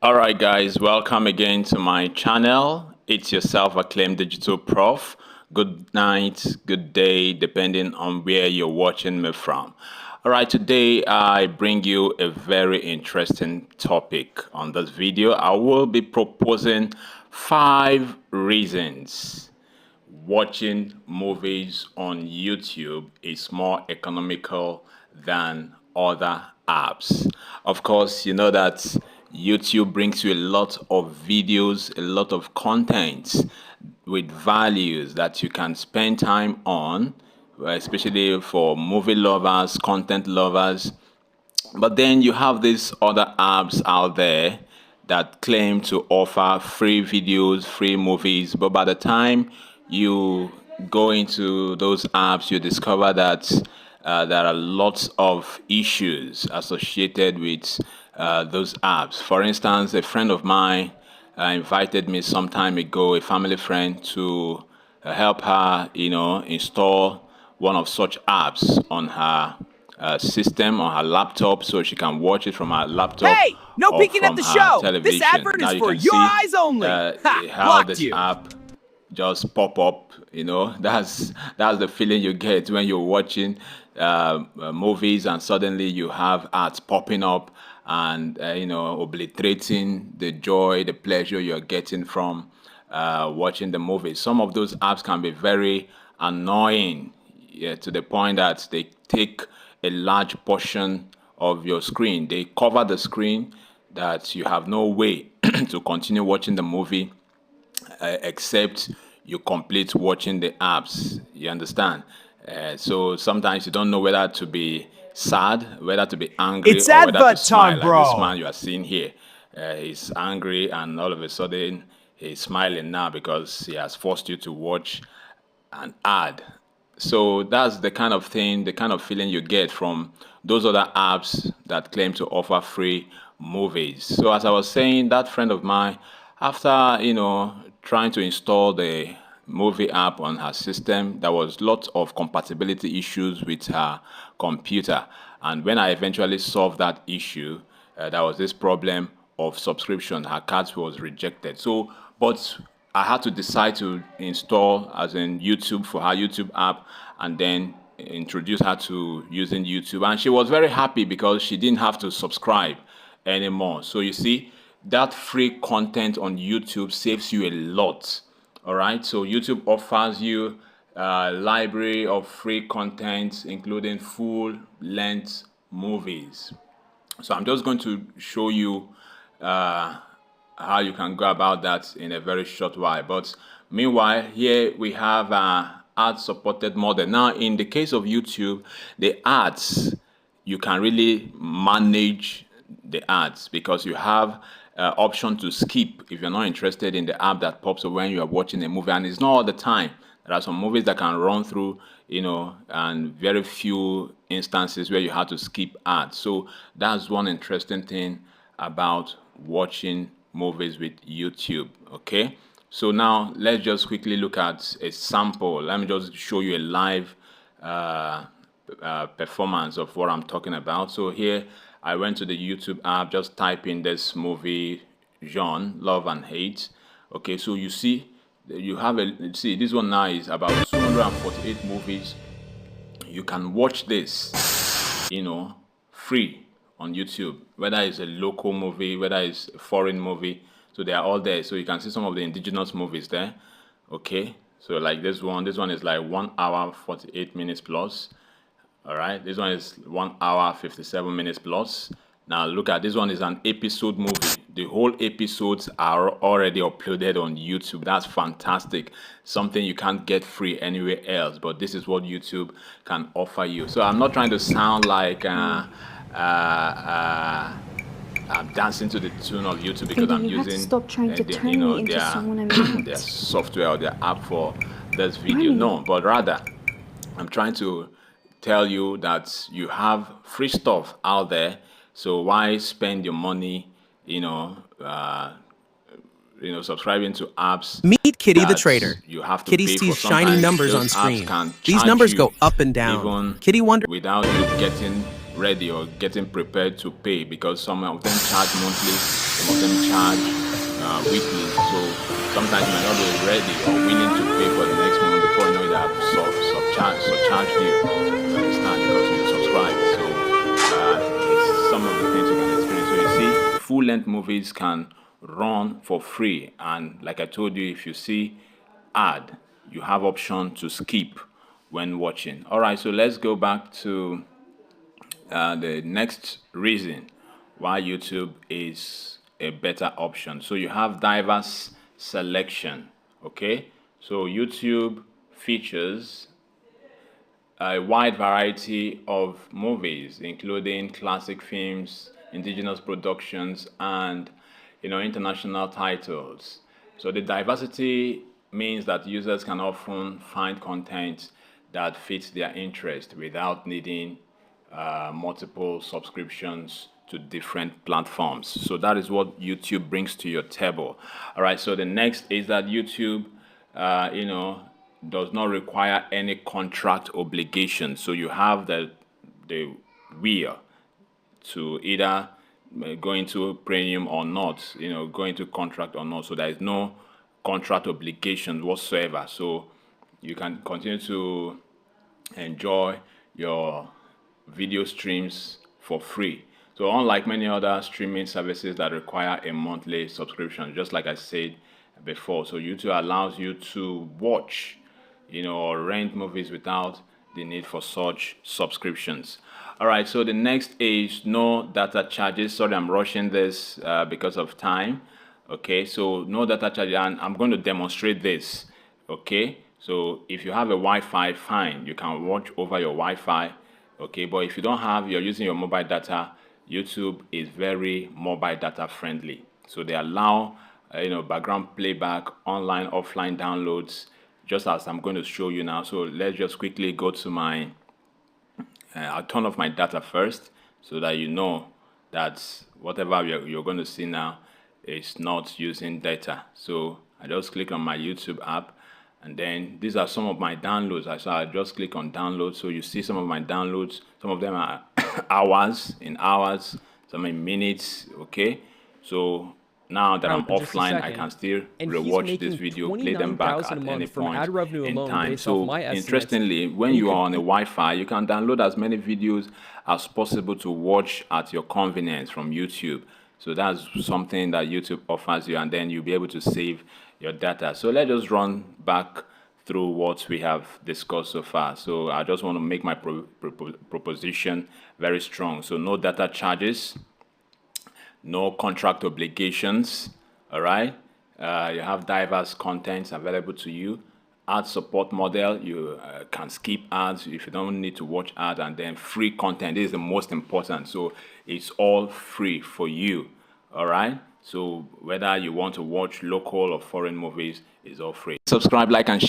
All right, guys, welcome again to my channel. It's your self-acclaimed digital prof. Good night, good day, depending on where you're watching me from. All right, today I bring you a very interesting topic on this video. I will be proposing 5 reasons watching movies on YouTube is more economical than other apps. Of course, you know that YouTube brings you a lot of videos, a lot of content with values that you can spend time on, especially for movie lovers, content lovers. But then you have these other apps out there that claim to offer free videos, free movies, but by the time you go into those apps, you discover that there are lots of issues associated with those apps. For instance, a friend of mine invited me some time ago, a family friend, to help her, install one of such apps on her system on her laptop so she can watch it from her laptop. Hey, no or peeking at from the her show. television. This advert Now is you for can your see, eyes only. Ha, how blocked this you. app just pop up. That's the feeling you get when you're watching movies and suddenly you have ads popping up and obliterating the joy, the pleasure you're getting from watching the movie. Some of those apps can be very annoying, yeah, to the point that they take a large portion of your screen. They cover the screen that you have no way to continue watching the movie except you complete watching the apps. You understand? So sometimes you don't know whether to be sad, whether to be angry, It's or whether to advert smile. time, Like this bro. man you are seeing here, he's angry, and all of a sudden he's smiling now because he has forced you to watch an ad. So that's the kind of thing, the kind of feeling you get from those other apps that claim to offer free movies. So as I was saying, that friend of mine, after trying to install the movie app on her system, there was lots of compatibility issues with her computer. And when I eventually solved that issue, there was this problem of subscription. Her card was rejected. So, but I had to decide to install, as in YouTube, for her YouTube app, and then introduce her to using YouTube. And she was very happy because she didn't have to subscribe anymore. So you see, that free content on YouTube saves you a lot. All right. So YouTube offers you a library of free content, including full-length movies. So I'm just going to show you how you can go about that in a very short while. But meanwhile, here we have ad-supported model. Now, in the case of YouTube, the ads, you can really manage the ads because you have option to skip if you're not interested in the app that pops up when you are watching a movie. And it's not all the time. There are some movies that can run through, and very few instances where you have to skip ads. So that's one interesting thing about watching movies with YouTube. Okay. So now let's just quickly look at a sample. Let me just show you a live performance of what I'm talking about. So here I went to the YouTube app, just type in this movie genre, Love and Hate. Okay, so you see, you have see, this one now is about 248 movies. You can watch this, free on YouTube, whether it's a local movie, whether it's a foreign movie. So they are all there. So you can see some of the indigenous movies there. Okay, so like this one is like 1 hour 48 minutes plus. All right, this one is 1 hour 57 minutes plus. Now look at this one, is an episode movie. The whole episodes are already uploaded on YouTube. That's fantastic. Something you can't get free anywhere else, but this is what YouTube can offer you. So I'm not trying to sound like I'm dancing to the tune of YouTube because I'm using stop trying to turn me into someone I'm not. their software or their app for this video. No, but rather I'm trying to tell you that you have free stuff out there. So why spend your money, subscribing to apps? Meet Kitty the that trader. You have to Kitty pay sees for. shiny Sometimes numbers those on apps screen. can These charge numbers you go up and down. even Kitty wonders without you getting ready or getting prepared to pay, because some of them charge monthly, Some of them charge weekly. So sometimes you might not be ready or willing to pay for the next month before you know they have surcharged you. You understand? Because you subscribe. So it's some of the things you can experience. So you see, full-length movies can run for free, and like I told you, if you see ad, you have option to skip when watching. All right, so let's go back to the next reason why YouTube is a better option. So you have diverse selection. Okay, so YouTube features a wide variety of movies, including classic films, indigenous productions, and international titles. So the diversity means that users can often find content that fits their interest without needing multiple subscriptions to different platforms. So that is what YouTube brings to your table. All right. So the next is that YouTube, does not require any contract obligation. So you have the will to either go into premium or not, go into contract or not. So there is no contract obligation whatsoever. So you can continue to enjoy your video streams for free. So unlike many other streaming services that require a monthly subscription, just like I said before, so YouTube allows you to watch, or rent movies without the need for such subscriptions. All right, so the next is no data charges. Sorry, I'm rushing this because of time. Okay, so no data charges, and I'm going to demonstrate this. Okay, so if you have a Wi-Fi, fine, you can watch over your Wi-Fi. Okay, but if you don't have, you're using your mobile data, YouTube is very mobile data friendly. So they allow, background playback, online, offline downloads, just as I'm going to show you now. So let's just quickly go to my, I'll turn off my data first so that you know that whatever you're going to see now is not using data. So I just click on my YouTube app, and then these are some of my downloads. So I just click on download. So you see some of my downloads. Some of them are hours, some in minutes. Okay. So now that I'm offline, I can still rewatch this video, play them back at any point in time. So interestingly, when you are on a Wi-Fi, you can download as many videos as possible to watch at your convenience from YouTube. So that's something that YouTube offers you, and then you'll be able to save your data. So let's just run back through what we have discussed so far. So I just want to make my proposition very strong. So no data charges, no contract obligations. All right. You have diverse contents available to you. Ad support model, you can skip ads if you don't need to watch ads, and then free content. This is the most important. So it's all free for you. All right. So whether you want to watch local or foreign movies, it's all free. Subscribe, like, and share.